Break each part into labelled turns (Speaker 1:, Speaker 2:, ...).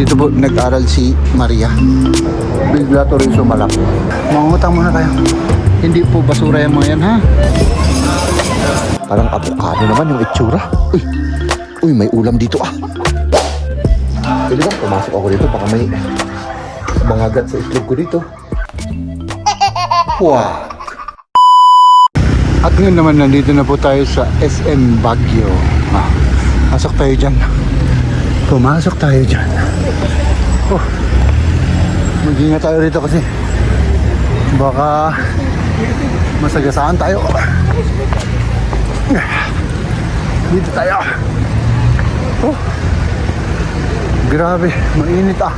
Speaker 1: Dito po nag-aral si Maria. Bigla to rin sumalak. Mangutang muna tayo. Hindi po basura yung mga yan, ha? Parang avocado naman yung itsura. Uy, may ulam dito, ah. Pwede ba? Pumasok ako dito. Baka may mangagat sa itlog ko dito. Wow! At ngayon naman, nandito na po tayo sa SM Baguio. Pasok tayo dyan. Pumasok tayo dyan. Mag-ingat tayo rito kasi baka masagasaan tayo. Dito tayo. Grabe, mainit ah.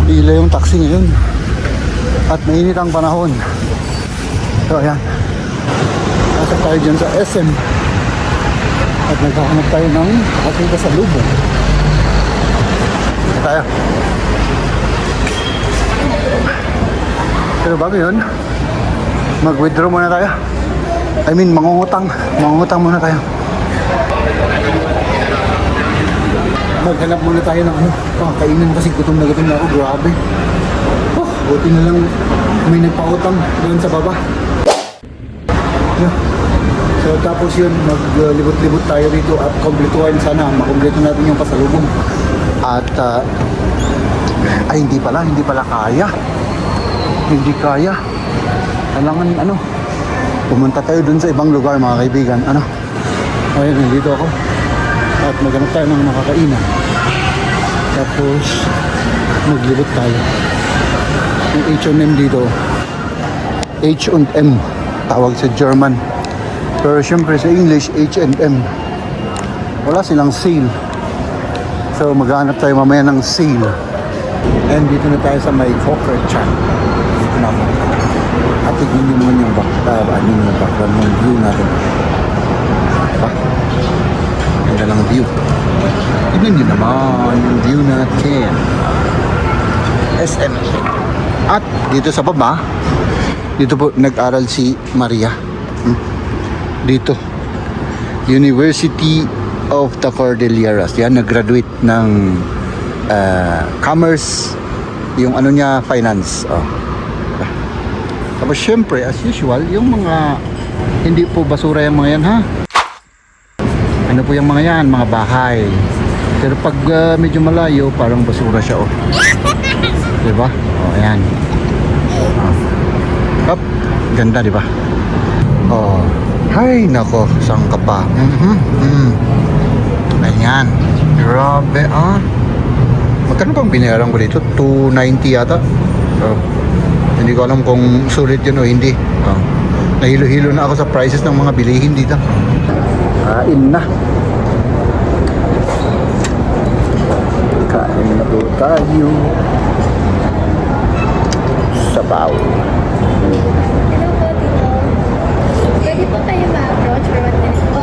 Speaker 1: Pila yung taxi ngayon. At mainit ang panahon. So ayan, pasok tayo dyan sa SM. At nagkakanap tayo ng ating pasalubong. Dito tayo. Pero bago yun, mag-withdraw muna tayo. I mean, mangungutang muna tayo. Maghanap muna tayo ng kakainin kasi gutom na ako, grabe. Buti na lang may nagpautang doon sa baba. So tapos yun, maglibot-libot tayo dito at kumpletuhin sana, makumpleto natin yung pasalubong. At hindi pala kaya. Hindi kaya. Kailangan pumunta tayo dun sa ibang lugar, mga kaibigan. Ayun, nandito ako. At maghanap tayo ng makakainan. Tapos maglibot tayo. Yung H&M dito, H&M tawag sa German, pero syempre sa English H&M. Wala silang sale, so maghanap tayo mamaya ng sale. And dito na tayo sa may Hawker Chan. Dito na ako. At tignan nyo naman yung background ng view natin. Diba? Ganda lang view. Tignan nyo naman yung view natin. SM. At dito sa baba, dito po nag-aral si Maria. Dito, University of the Cordilleras. Yan, nag-graduate ng commerce, yung niya, finance. Tapos syempre, as usual, yung mga hindi po basura yung mga yan, ha? Ano po yung mga yan? Mga bahay. Pero pag medyo malayo, parang basura siya, diba? Ayan. Ganda, diba? Hay, nako, saan ka pa? Ayan. Grabe, magkano bang binayaran ko dito? 290 yata. Hindi ko alam kung sulit yun o hindi. Nahilo-hilo na ako sa prices ng mga bilihin dito. Kain na. Kain na po tayo. Sabaw.
Speaker 2: Hello po, Tito. Pwede po kayo ma-approach for 1 minute po.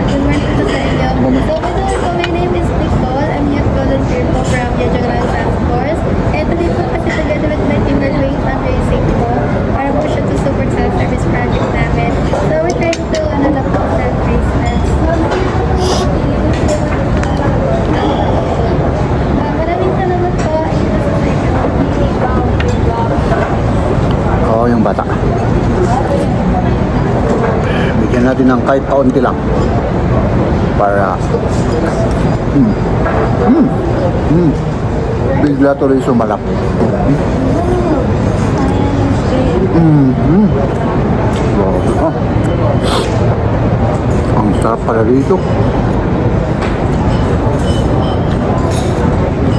Speaker 2: Good morning po sa inyo. So, my name is Nicole. I'm youth volunteer po from Regional Task Force. Ito din po kasi together with my team, we're doing fundraising po para po siya to support sa service project namin. So, we're trying to na po send bracelets. Maraming salamat po.
Speaker 1: Yung bata. Bigyan natin ng kahit kaunti lang para bigla to rin sumalak. Ang sarap pala dito.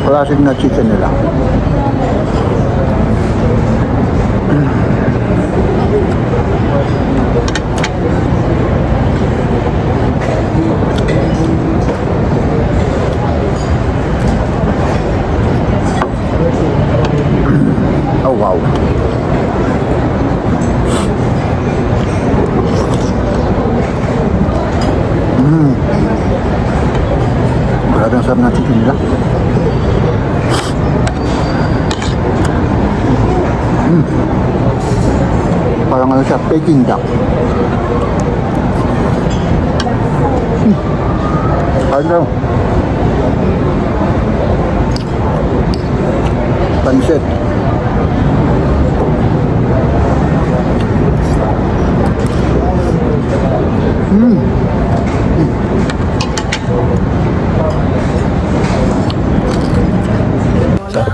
Speaker 1: Klaseng na chicken nila. Oh wow. Grabe ang sarap ng chicken nila. Parang ano siya, Peking duck.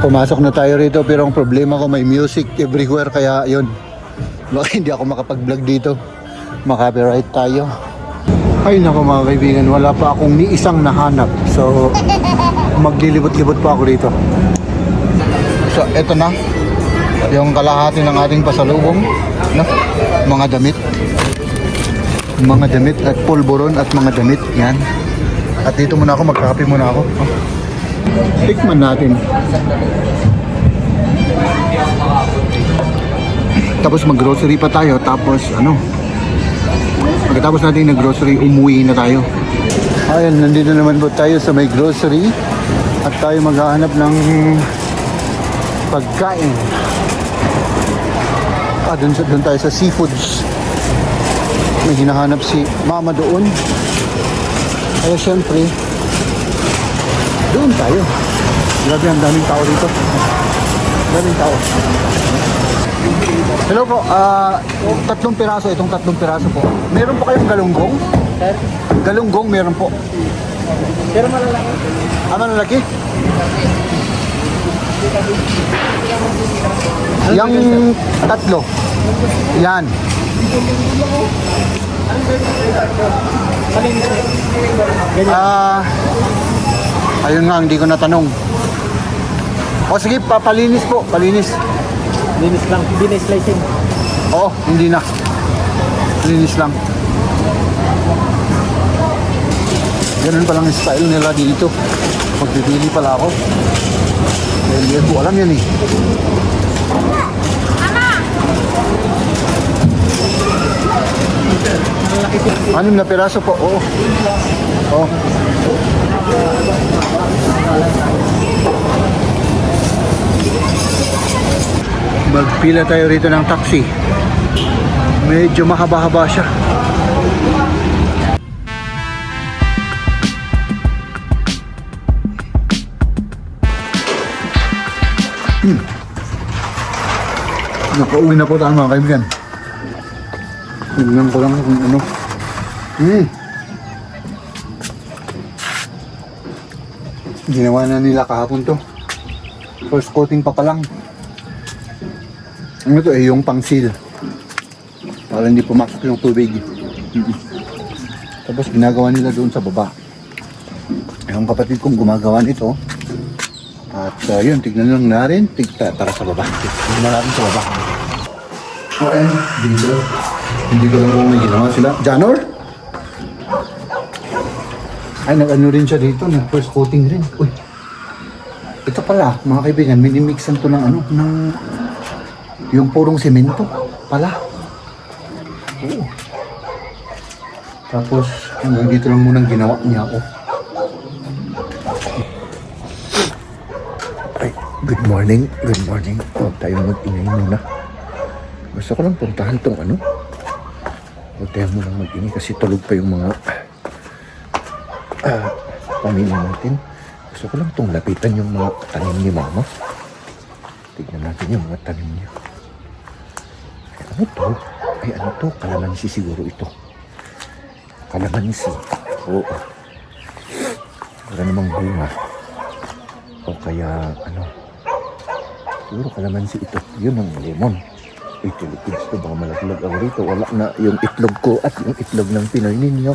Speaker 1: pumasok na tayo rito pero ang problema ko may music everywhere kaya yun. Baka hindi ako makapag-vlog dito. Makapiright tayo. Ay nako mga kaibigan, wala pa akong ni isang nahanap. So maglilibot-libot pa ako dito. So eto na yung kalahati ng ating pasalubong, no? Mga damit. Mga damit at pulburon at mga damit. Yan. At dito muna ako, magkakape muna ako. Oh. Tikman natin. Tapos mag-grocery pa tayo. Tapos ano, pagkatapos natin nag-grocery, umuwi na tayo. Ayan, nandito naman po tayo sa may grocery. At tayo maghahanap ng pagkain. Doon tayo sa seafoods. May hinahanap si mama doon. Kaya syempre, doon tayo. Grabe, ang daming tao dito. Daming tao. Hello po, tatlong piraso, itong tatlong piraso po. Meron po kayong galunggong? Sir? Galunggong meron po. Pero malalaki. Malalaki? Yang tatlo. Yan. Ayun nga, hindi ko natanong. O sige, papalinis po, palinis.
Speaker 3: Linis lang, hindi na slicing.
Speaker 1: Oo, hindi na. Linis lang. Ganun palang yung style nila dito. Magpipili pala ako. Dahil hindi ko alam yan eh. Anim na piraso po, oo. Oh. Magpila tayo rito ng taxi. Medyo mahaba-haba siya. Nakauwi na po tayo mga kaibigan. Tingnan ko lang kung ano. Ginawa na nila kahapon to. First coating pa lang. Ano to yung pang-seal. Para hindi pumasok yung tubig. Tapos ginagawa nila doon sa baba. Yung kapatid kong gumagawa nito. At yun, tignan lang natin. Tara sa baba. Tignan natin sa baba. Okay, dito. Hindi ko lang kung may ginawa sila. Janor? Ay, nag-ano rin siya dito. Nag-first coating rin. Uy. Ito pala, mga kaibigan, minimixan to ng ano, ng yung purong semento pala. Oo. Tapos, hanggang dito lang munang ginawa niya ako. Ay, good morning. Good morning. Huwag tayong mag-ingay muna. Gusto ko lang puntahan tong ano. Huwag tayo munang mag-ingay kasi tulog pa yung mga pamilya natin. Gusto ko lang itong lapitan yung mga tanim ni mama. Tignan natin yung mga tanim niya. Ay, ano to? Ay, ano to? Kalamansi siguro ito. Kalamansi. Oo. Wala namang bunga. O kaya, ano? Siguro kalamansi ito. Yun ang lemon. Ito, liquids to. Baka malaglag ako rito. Wala na yung itlog ko at yung itlog ng Pinoy ninyo.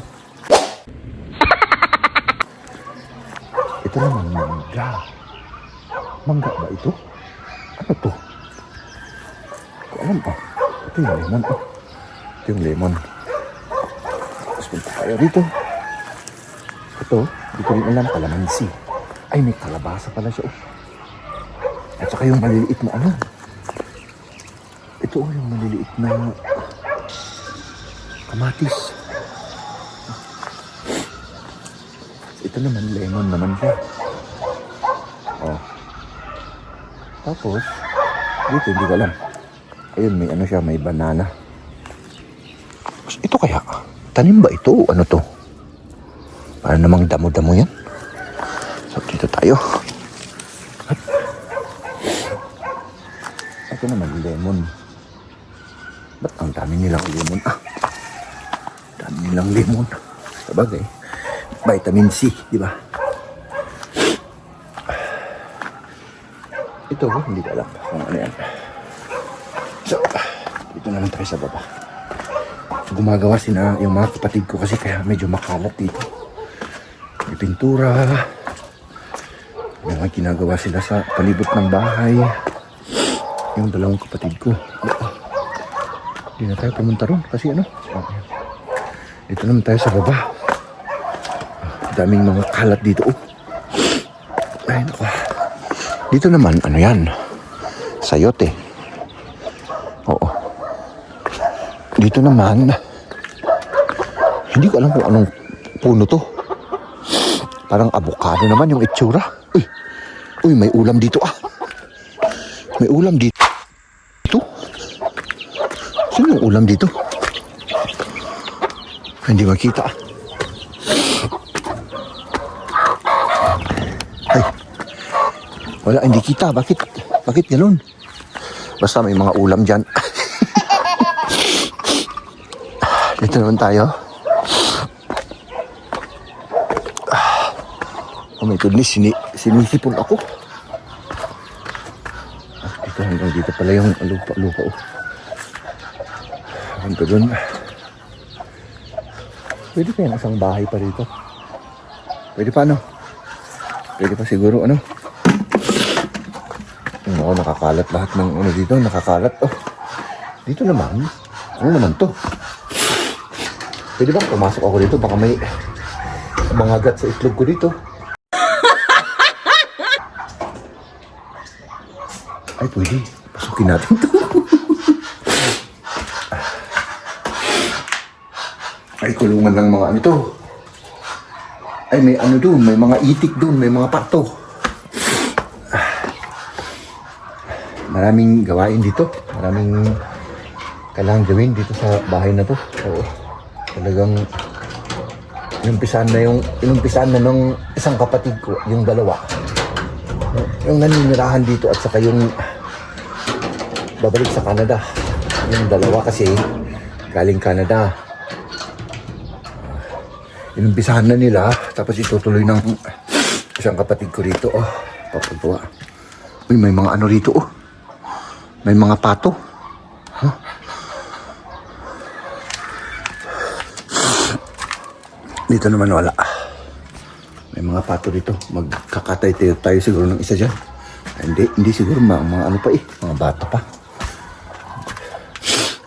Speaker 1: Ito naman mangga. Mangga ba ito? Ano to? Ko alam pa. Ito yung lemon. Oh. Ito yung lemon. Tapos punta tayo dito. Ito, hindi ko rin alam. Kalamansi. Ay, may kalabasa pala siya. Oh. At saka yung maliliit na ano. Ito yung maliliit na kamatis. Ito naman, lemon naman siya. Oh. Tapos, dito, hindi ko alam. Ayun, may ano siya, may banana. Ito kaya, tanim ba ito? Ano to? Para namang damo-damo yan. So, dito tayo. Ito naman, lemon. Ba't ang dami nilang lemon? Dami nilang lemon. Sabagay. Vitamin C, di ba? ito. Hindi ko alam kung ano yan. So, dito naman tayo sa baba. Gumagawa sila yung mga kapatid ko kasi kaya medyo makalat dito. May pintura. May mga ginagawa sila sa palibot ng bahay. Yung dalawang kapatid ko. Hindi na tayo pumunta ron kasi ano. Okay. Dito naman tayo sa baba. Daming mga kalat dito. Ay, naku. Dito naman, ano yan? Sayote. Oo. Dito naman, hindi ko alam kung anong puno to. Parang avocado naman yung itsura. Uy, may ulam dito May ulam dito. Sino yung ulam dito? Hindi makita. Ay. Wala, hindi kita. Bakit gano'n? Basta may mga ulam dyan. Dito naman tayo. Oh my goodness, sinisipon ako. Dito hanggang dito pala yung lupa. Hanggang doon. Pwede pa yan isang bahay pa rito. Pwede pa ano? Pwede pa siguro ano? Oo, nakakalat lahat ng ano dito. Nakakalat. Oh. Dito naman. Ano naman to? Pwede ba pumasok ako dito? Baka may mga gat sa itlog ko dito. Ay, pwede. Pasukin natin to. Ay, kulungan ng mga ano to. Ay, may ano doon. May mga itik doon. May mga pato. Maraming gawain dito. Maraming kailangan gawin dito sa bahay na to. Oo. Talagang inumpisahan na ng isang kapatid ko, yung dalawa. Yung naninirahan dito at saka yung babalik sa Canada. Yung dalawa kasi galing Canada. Inumpisahan na nila, tapos itutuloy ng isang kapatid ko rito. Oh, papagawa. Uy, may mga ano rito, oh. May mga pato. Huh? Dito naman wala. May mga pato dito. Magkakatay tayo siguro ng isa dyan. Hindi siguro mga ano pa mga bata pa.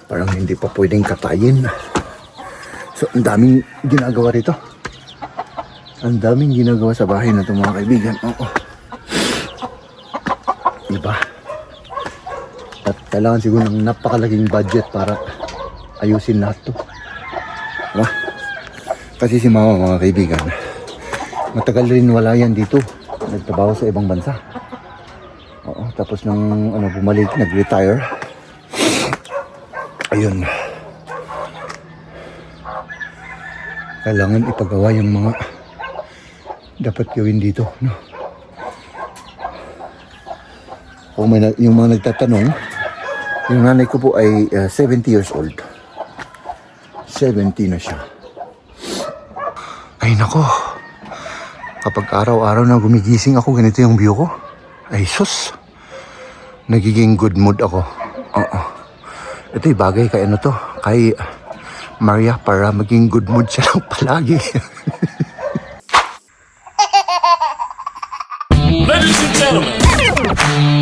Speaker 1: Parang hindi pa pwedeng katayin. So, ang daming ginagawa rito. Ang daming ginagawa sa bahay na ito, mga kaibigan. Oo. Diba? At kailangan siguro ng napakalaking budget para ayusin lahat to. Diba? Kasi si mama, mga kaibigan, matagal rin wala yan dito. Nagtrabaho sa ibang bansa. Oo, tapos nang bumalik, nag-retire. Ayun. Kailangan ipagawa yung mga dapat gawin dito, no? Kung yung mga nagtatanong, yung nanay ko po ay 70 years old. 70 na siya. Ay nako, kapag araw-araw na gumigising ako, ganito yung view ko. Ay sus, nagiging good mood ako. Oo. Ito'y bagay kay ano to, kay Maria, para maging good mood siya lang palagi.
Speaker 4: Ladies and gentlemen.